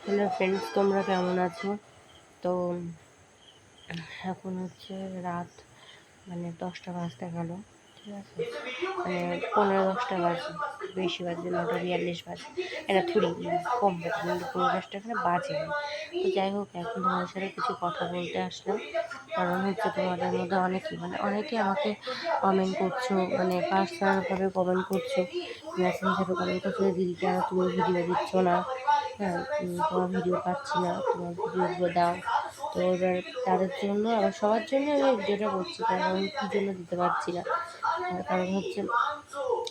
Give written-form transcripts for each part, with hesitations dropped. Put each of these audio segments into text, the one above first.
Hello friends, তোমরা কেমন আছো? তো এখন হচ্ছে রাত, মানে 10টা বাজতে গেল। ঠিক আছে, মানে 15-10টা বাজে, বেশি বাজে, 9:42 বাজে। এটা থুড়ি কম বাজে, কিন্তু 15-10টা এখানে বাজে না। তো যাই হোক, এখন তোমাদের সাথে কিছু কথা বলতে আসলাম। কারণ হচ্ছে তোমাদের মধ্যে অনেকে আমাকে কমেন্ট করছো, মানে পার্সোনালভাবে কমেন্ট করছো, মেসেঞ্জারে কমেন্ট করছো যে দিদি কেন তুমি ভিডিও দিচ্ছ না, হ্যাঁ, তোমার ভিডিও পাচ্ছি না, তোমার ভিডিওগুলো দাও। তো এবার তাদের জন্য, আবার সবার জন্য আমি ভিডিওটা করছি। কারণ আমি কী জন্য দিতে পারছি না, তার কারণ হচ্ছে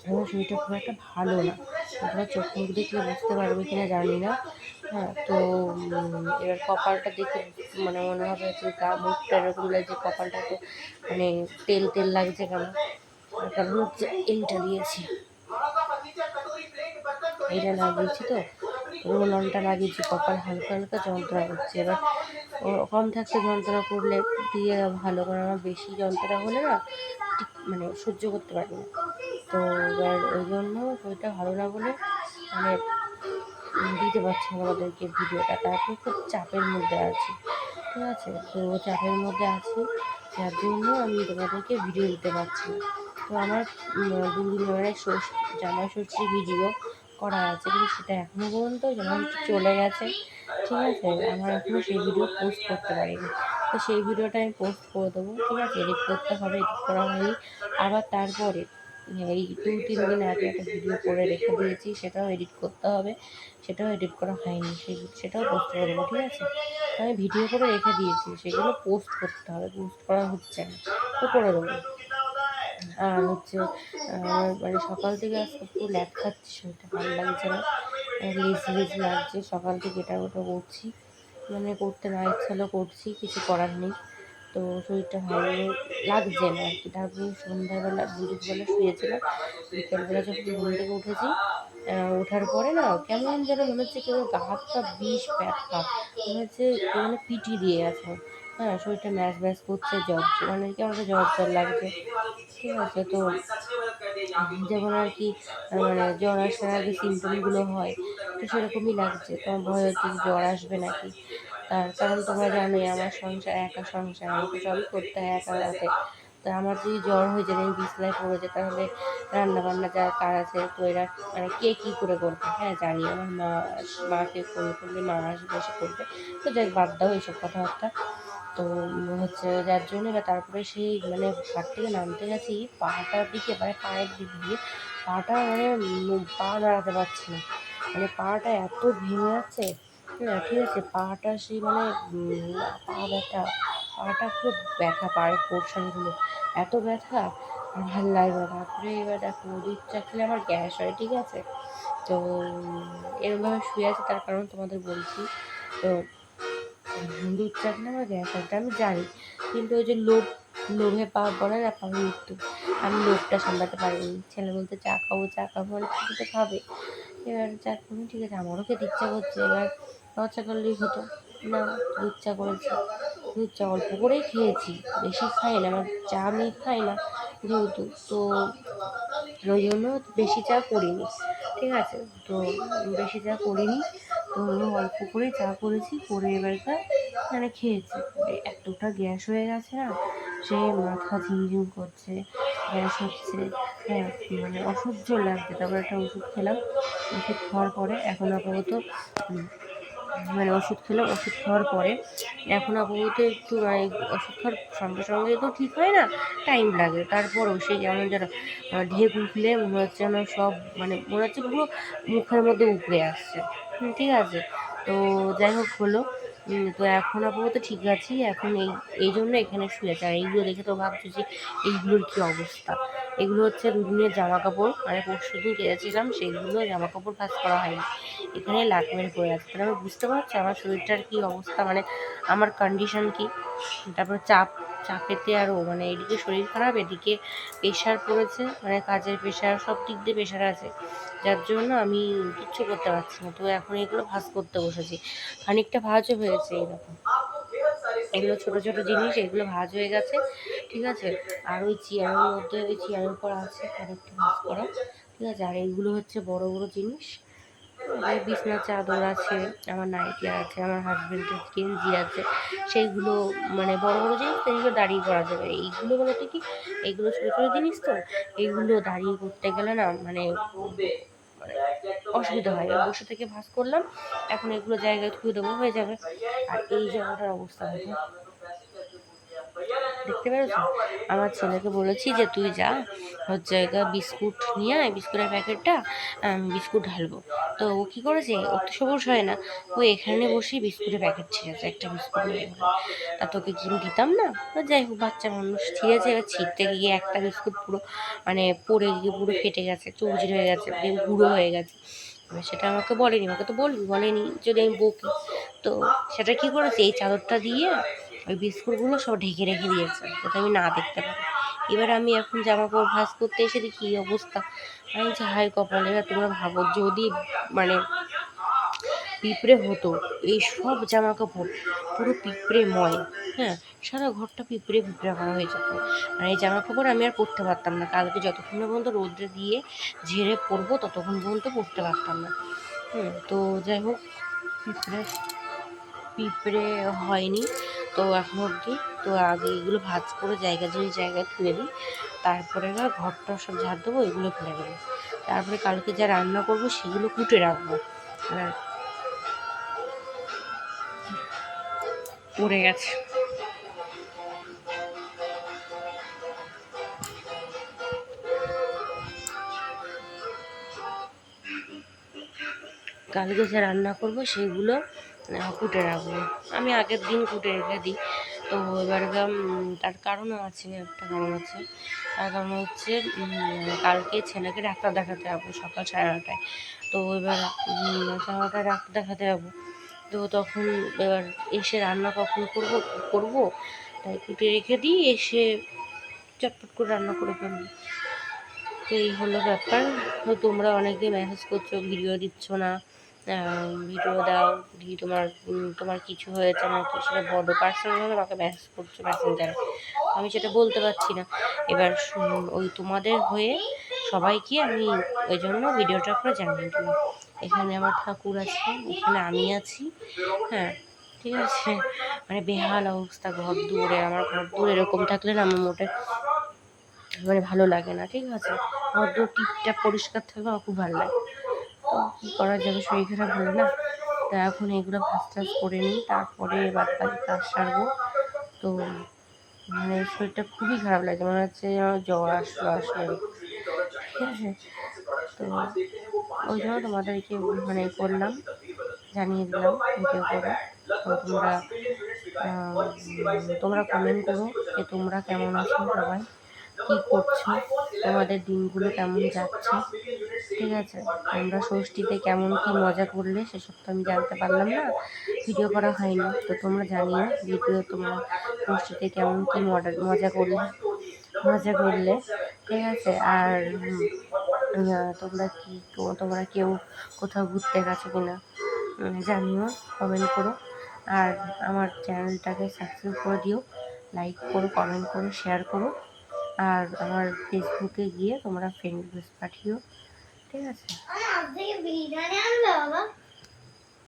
আমার শরীরটা খুব একটা ভালো না। তোমরা চোখ মুখ দেখলে বুঝতে পারবে কিনা জানি না। হ্যাঁ, তো এবার কপালটা দেখে মানে মনে হবে যে গা মুখটা এরকম লাগছে, কপালটা তো মানে তেল তেল লাগছে কেন, তার কারণ হচ্ছে এইটা দিয়েছি, এইটা লাগিয়েছি। তো রোলনটা লাগিয়েছি, কপাল হালকা হালকা যন্ত্রণা করছে। এবার কম থাকতে যন্ত্রণা করলে দিয়ে ভালো, কারণ আমার বেশি যন্ত্রণা হলে না ঠিক মানে সহ্য করতে পারি না। তো এবার ওই জন্য শরীরটা ভালো না বলে মানে দিতে পারছি না আমাদেরকে ভিডিওটা। তারপর খুব চাপের মধ্যে আছি, ঠিক আছে। তো চাপের মধ্যে আছি, যার জন্য আমি তোমাদেরকে ভিডিও দিতে পারছি না। তো আমার 2 দিন ধরে জামাই ষষ্ঠীর ভিডিও করা আছে, কিন্তু সেটা এখনও পর্যন্ত যেমন চলে গেছে, ঠিক আছে। আমার এখনও সেই ভিডিও পোস্ট করতে পারিনি। তো সেই ভিডিওটা আমি পোস্ট করে দেবো, ঠিক আছে। এডিট করতে হবে, এডিট করা হয়নি। আবার তারপরে এই 2-3 দিন আগে একটা ভিডিও করে রেখে দিয়েছি, সেটাও এডিট করতে হবে, সেটাও এডিট করা হয়নি, সেটাও পোস্ট করে দেবো, ঠিক আছে। আমি ভিডিও করে রেখে দিয়েছি, সেগুলো পোস্ট করতে হবে, পোস্ট করা হচ্ছে না, তো করে দেবো। আর হচ্ছে আমার মানে সকাল থেকে আজকে পুরো ল্যাদ খাচ্ছি, শরীরটা ভালো লাগছে না, লেজি লেজি লাগছে। সকাল থেকে এটা ওটা করছি, মানে করতে না ইচ্ছা হলেও করছি, কিছু করার নেই। তো শরীরটা ভালো লাগছে না আর কি। তারপরে সন্ধ্যাবেলা দুপুরবেলা শুয়েছিলাম, বিকেলবেলা যখন ঘুম থেকে উঠেছি, ওঠার পরে না কেমন যেন মনে হচ্ছে কেউ গা হাত পা বিষ ব্যথা, মনে হচ্ছে কেউ মানে পিটি দিয়ে আছে। হ্যাঁ, শরীরটা ম্যাচ ম্যাচ করছে, জ্বর মানে কেমন একটা জ্বর জ্বর লাগছে, ঠিক আছে। তো যেমন আর কি মানে জ্বর আসার আগে সিমটমগুলো হয়, তো সেরকমই লাগছে। তো আমার ভয় হচ্ছে যে জ্বর আসবে নাকি। তার কারণ তোমরা জানোই আমার সংসার, একা সংসার, আমাকে সবই করতে হয় একা হাতে। তো আমার যদি জ্বর হয়ে যায়, আমি বিছানায় পড়ে যাই, তাহলে রান্নাবান্না যা কাজ আছে তো এরা মানে কে কী করে করবে। হ্যাঁ জানি, আমার মাকে ফোন করলে মা আসবে, এসে করবে। তো যাই বাদ দাও এইসব কথাবার্তা। তো হচ্ছে যার জন্য এবার তারপরে সেই মানে ঘাট থেকে নামতে গেছি, পাটার দিকে মানে পায়ের দিক দিয়ে পাটা মানে পা নাড়াতে পারছি না, মানে পাটা এত ভেঙে যাচ্ছে। হ্যাঁ, ঠিক আছে, পাটা সেই মানে পা ব্যথা, পাটা খুব ব্যথা, পায়ের পোর্শনগুলো এত ব্যথা, আর ভাল লাগবে না। তারপরে এবার দেখো, দুধ চা খেলে আমার গ্যাস হয়, ঠিক আছে। তো এরকমভাবে শুয়ে আছে, তার কারণ তোমাদের বলছি। তো দুধ চা খেলে আমার গ্যাস হয়, আমি জানি, কিন্তু ওই যে লোভে পাওয়া বলে না, পাওয়া মৃত্যু। আমি লোভটা সামলাতে পারিনি। ছেলে বলতে চা খাবো চা খাবো, মানে তুমি তো খাবে। এবার চা খাবো, ঠিক আছে, আমারও খেতে ইচ্ছা করছে। এবার রদ চা করলেই হতো, না, দুধ চা করেছি। দুধ চা অল্প করেই খেয়েছি, বেশি খাই না, আমার চা আমি খাই না যেহেতু। তো ওই জন্য বেশি চা করিনি, ঠিক আছে। তো বেশি চা করিনি, তো অল্প করে চা করেছি, করে এবারকার মানে খেয়েছি। এতটা গ্যাস হয়ে গেছে না, সে মাথা ঝিমঝিম করছে, গ্যাস হচ্ছে, হ্যাঁ, মানে অসহ্য লাগছে। তারপর একটা ওষুধ খেলাম, ওষুধ খাওয়ার পরে এখন আপাতত মানে ওষুধ খেলাম, ওষুধ খাওয়ার পরে এখন আপাতত একটু মানে ওষুধ খাওয়ার সঙ্গে সঙ্গে তো ঠিক হয় না, টাইম লাগে। তারপরও সেই যেমন যেন ঢেক উঠলে মনে হচ্ছে যেন সব মানে মনে হচ্ছে পুরো মুখের মধ্যে উপড়ে আসছে, ঠিক আছে। তো যাই হোক হলো, তো এখন আপাতত ঠিক আছি। এখন এই জন্য এখানে শুয়ে আছে। আর এইগুলো দেখে তো ভাবছো যে এইগুলোর কী অবস্থা। এগুলো হচ্ছে দুদিনের জামা কাপড়, মানে পরশু দিন কেচেছিলাম, সেইগুলো জামা কাপড় ভাঁজ করা হয়নি, এখানে লাট মেরে পড়ে আছে। তাহলে আমি বুঝতে পারছি আমার শরীরটার কী অবস্থা, মানে আমার কন্ডিশন কী। তারপর চাপেতে আরও মানে এদিকে শরীর খারাপ, এদিকে প্রেশার পড়েছে, মানে কাজের প্রেশার, সব দিক দিয়ে প্রেশার আছে, যার জন্য আমি কিচ্ছু করতে পারছি না। তো এখন এগুলো ভাঁজ করতে বসেছি, খানিকটা ভাঁজও হয়েছে। এরকম এগুলো ছোটো ছোটো জিনিস, এগুলো ভাঁজ হয়ে গেছে, ঠিক আছে। আর ওই চেয়ারের মধ্যে, ওই চেয়ারের উপর আছে আরেকটা ভাঁজ করা, ঠিক আছে। আর এইগুলো হচ্ছে বড় বড় জিনিস, বিছনার চাদর আছে, আমার নাইটি আছে, আমার হাজব্যান্ডের গেঞ্জি আছে, সেইগুলো মানে বড় বড় জিনিস তো এইগুলো দাঁড়িয়ে করা যাবে। এইগুলো বলতে কি, এইগুলো ছোটো ছোটো জিনিস তো, এইগুলো দাঁড়িয়ে করতে গেলে না মানে মানে অসুবিধা হয়। বসে থেকে ভাঁজ করলাম, এখন এগুলো জায়গায় ধুয়ে দেবো, হয়ে যাবে। আর এই জায়গাটার অবস্থা দেখো, দেখতে পেরেছো? আমার ছেলেকে বলেছি যে তুই যা জায়গা বিস্কুট নিয়ে আয়, বিস্কুটের প্যাকেটটা বিস্কুট ঢালবো। তো ও কী করেছে, ও তো সবুজ হয় না, ও এখানে বসেই বিস্কুটের প্যাকেট ছিঁড়েছে, একটা বিস্কুট নিয়ে গেলো। তা তোকে কি দিতাম না? যাই হোক, বাচ্চা মানুষ ছিঁড়েছে, এবার ছিঁড়তে গিয়ে একটা বিস্কুট পুরো মানে পড়ে গিয়ে পুরো ফেটে গেছে, চৌচির হয়ে গেছে, গুঁড়ো হয়ে গেছে। এবার সেটা আমাকে বলেনি, আমাকে তো বলেনি যদি আমি বকি। তো সেটা কি করেছে, এই চাদরটা দিয়ে ওই বিস্কুটগুলো সব ঢেকে রেখে দিয়েছে যাতে আমি না দেখতে পারি। এবার আমি এখন জামা কাপড় ভাঁজ করতে এসে দেখি এই অবস্থা। আমি বলছি হাই কপাল, এবার তোমরা ভাবো যদি মানে পিঁপড়ে হতো, এই সব জামা কাপড় পুরো পিঁপড়েময়, হ্যাঁ, সারা ঘরটা পিঁপড়ে পিঁপড়ে করা হয়ে যেত। আর এই জামা কাপড় আমি আর পরতে পারতাম না, কালকে যতক্ষণ পর্যন্ত রোদ্রে দিয়ে ঝেড়ে পরবো ততক্ষণ পর্যন্ত পরতে পারতাম না। তো যাই হোক, পিঁপড়ে পিঁপড়ে হয়নি তো এখন অবধি। তো আগে এগুলো ভাঁজ করে জায়গায় ধুয়ে দিই, তারপরে না ঘরটা সব ঝাড় দেবো, এগুলো ফেলে দেবো। তারপরে কালকে যা রান্না করবো সেগুলো কুটে রাখবো। আর পড়ে গেছে, কালকে যা রান্না করবো সেগুলো কুটে রাখবো। আমি আগের দিন কুটে রেখে দিই। তো এবার তার কারণও আছে, একটা কারণ আছে। তার কারণ হচ্ছে কালকে ছেলেকে ডাক্তার দেখাতে যাবো সকাল 9:30টায়। তো এবার 9:30টায় ডাক্তার দেখাতে যাবো। তো তখন এবার এসে রান্না কখন করবো, তাই কুটে রেখে দিই, এসে চটপট করে রান্না করে ফেলবো। তো এই হলো ব্যাপার। তো তোমরা অনেকে মেসেজ করছো, ভিডিও দিচ্ছ না, ভিডিও দাও, তোমার কিছু হয়েছে নাকি, সেটা বড় পার্সোনালভাবে আমাকে মেসেজ করছো মেসেঞ্জারে, আমি সেটা বলতে পারছি না। এবার ওই তোমাদের হয়ে সবাইকে আমি ওই জন্য ভিডিওটা করে জানিয়ে দিলাম। এখানে আমার ঠাকুর আছে, এখানে আমি আছি, হ্যাঁ, ঠিক আছে। মানে বেহাল অবস্থা ঘর দুয়ারে, আমার ঘর দুয়ার এরকম থাকলে না আমার মোটে মানে ভালো লাগে না, ঠিক আছে। ঘর দুয়ার টিপটা পরিষ্কার থাকলে আমার খুব ভালো লাগে। তো কী করা যাবে, শরীর খারাপ হলে না। তো এখন এগুলো ভাজ টাজ করে নিই, তারপরে বাদ বাকি কাজ সারবো। তো মানে শরীরটা খুবই খারাপ লাগে, মনে হচ্ছে আমার জ্বর আসলো, ঠিক আছে। তো ওই জন্য তোমাদেরকে মানে করলাম, জানিয়ে দিলাম ভিডিও করে। তো তোমরা কমেন্ট করো যে তোমরা কেমন আছো, সবাই কী করছো, তোমাদের দিনগুলো কেমন যাচ্ছে, ঠিক আছে। তোমরা ষষ্ঠীতে কেমন কী মজা করলে সেসব তো আমি জানতে পারলাম না, ভিডিও করা হয়নি। তো তোমরা জানিও তোমরা ষষ্ঠীতে কেমন কী মজা করলে, ঠিক আছে। আর তোমরা কেউ কোথাও ঘুরতে গেছো কিনা জানিও, কমেন্ট করো। আর আমার চ্যানেলটাকে সাবস্ক্রাইব করে দিও, লাইক করো, কমেন্ট করো, শেয়ার করো। আর আমার ফেসবুকে গিয়ে তোমরা ফ্রেন্ড রিকোয়েস্ট পাঠিও, ঠিক আছে।